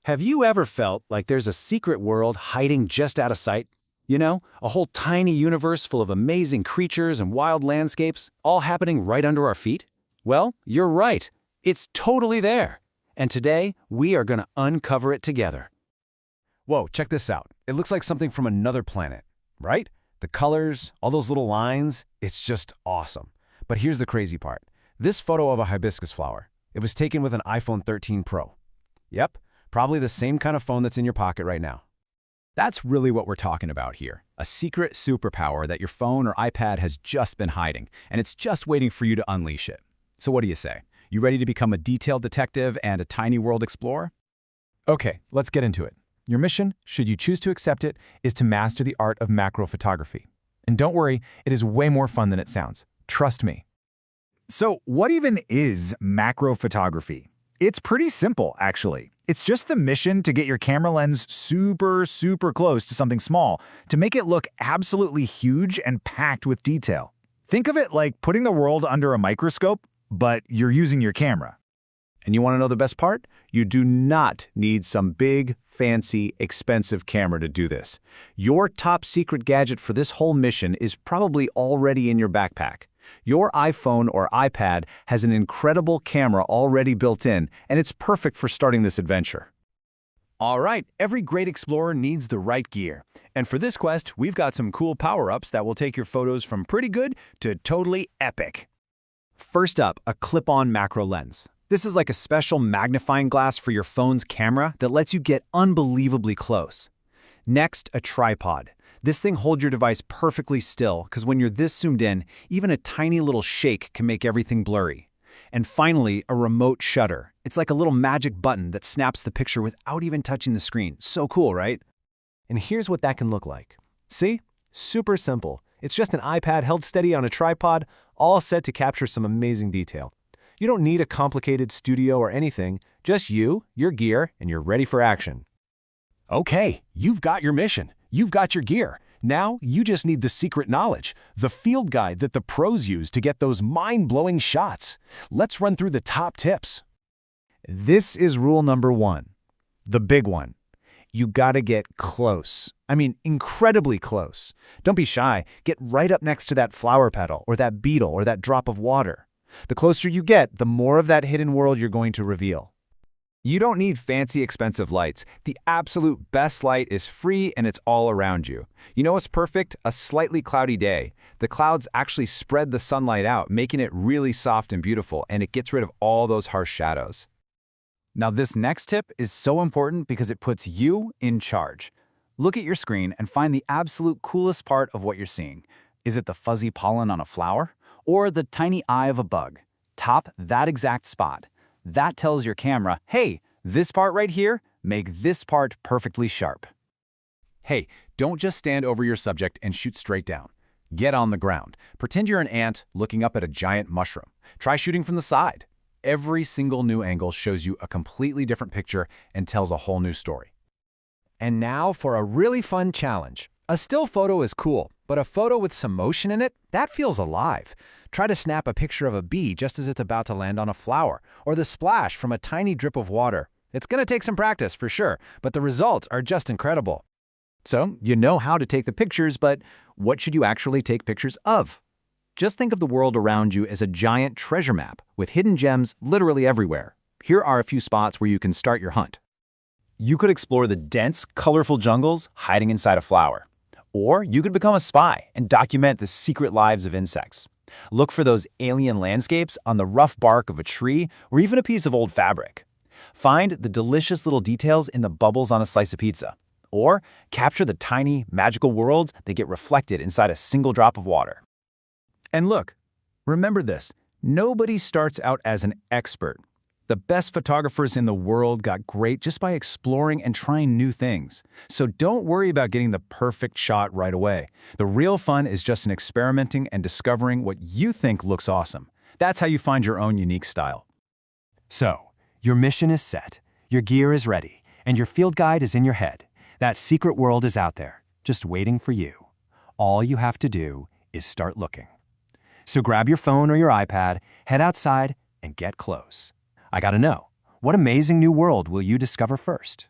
Have you ever felt like there's a secret world hiding just out of sight? You know, a whole tiny universe full of amazing creatures and wild landscapes, all happening right under our feet? Well, you're right. It's totally there. And today, we are going to uncover it together. Whoa, check this out. It looks like something from another planet, right? The colors, all those little lines, it's just awesome. But here's the crazy part. This photo of a hibiscus flower, it was taken with an iPhone 13 Pro. Yep, probably the same kind of phone that's in your pocket right now. That's really what we're talking about here. A secret superpower that your phone or iPad has just been hiding, and it's just waiting for you to unleash it. So what do you say? You ready to become a detail detective and a tiny world explorer? Okay, let's get into it. Your mission, should you choose to accept it, is to master the art of macro photography. And don't worry, it is way more fun than it sounds. Trust me. So what even is macro photography? It's pretty simple, actually. It's just the mission to get your camera lens super close to something small, to make it look absolutely huge and packed with detail. Think of it like putting the world under a microscope, but you're using your camera. And you want to know the best part? You do not need some big, fancy, expensive camera to do this. Your top secret gadget for this whole mission is probably already in your backpack. Your iPhone or iPad has an incredible camera already built in, and it's perfect for starting this adventure. All right, every great explorer needs the right gear. And for this quest, we've got some cool power-ups that will take your photos from pretty good to totally epic. First up, a clip-on macro lens. This is like a special magnifying glass for your phone's camera that lets you get unbelievably close. Next, a tripod. This thing holds your device perfectly still, because when you're this zoomed in, even a tiny little shake can make everything blurry. And finally, a remote shutter. It's like a little magic button that snaps the picture without even touching the screen. So cool, right? And here's what that can look like. See? Super simple. It's just an iPad held steady on a tripod, all set to capture some amazing detail. You don't need a complicated studio or anything, just you, your gear, and you're ready for action. Okay, you've got your mission. You've got your gear. Now you just need the secret knowledge, the field guide that the pros use to get those mind-blowing shots. Let's run through the top tips. This is rule number 1, the big one. You gotta get close. I mean, incredibly close. Don't be shy. Get right up next to that flower petal or that beetle or that drop of water. The closer you get, the more of that hidden world you're going to reveal. You don't need fancy, expensive lights. The absolute best light is free and it's all around you. You know what's perfect? A slightly cloudy day. The clouds actually spread the sunlight out, making it really soft and beautiful, and it gets rid of all those harsh shadows. Now, this next tip is so important because it puts you in charge. Look at your screen and find the absolute coolest part of what you're seeing. Is it the fuzzy pollen on a flower? Or the tiny eye of a bug? Top that exact spot. That tells your camera, hey, this part right here, make this part perfectly sharp. Hey, don't just stand over your subject and shoot straight down. Get on the ground. Pretend you're an ant looking up at a giant mushroom. Try shooting from the side. Every single new angle shows you a completely different picture and tells a whole new story. And now for a really fun challenge. A still photo is cool, but a photo with some motion in it, that feels alive. Try to snap a picture of a bee just as it's about to land on a flower, or the splash from a tiny drip of water. It's going to take some practice for sure, but the results are just incredible. So, you know how to take the pictures, but what should you actually take pictures of? Just think of the world around you as a giant treasure map with hidden gems literally everywhere. Here are a few spots where you can start your hunt. You could explore the dense, colorful jungles hiding inside a flower. Or you could become a spy and document the secret lives of insects. Look for those alien landscapes on the rough bark of a tree or even a piece of old fabric. Find the delicious little details in the bubbles on a slice of pizza. Or capture the tiny, magical worlds that get reflected inside a single drop of water. And look, remember this, nobody starts out as an expert. The best photographers in the world got great just by exploring and trying new things. So don't worry about getting the perfect shot right away. The real fun is just in experimenting and discovering what you think looks awesome. That's how you find your own unique style. So, your mission is set, your gear is ready, and your field guide is in your head. That secret world is out there, just waiting for you. All you have to do is start looking. So grab your phone or your iPad, head outside, and get close. I gotta know, What amazing new world will you discover first?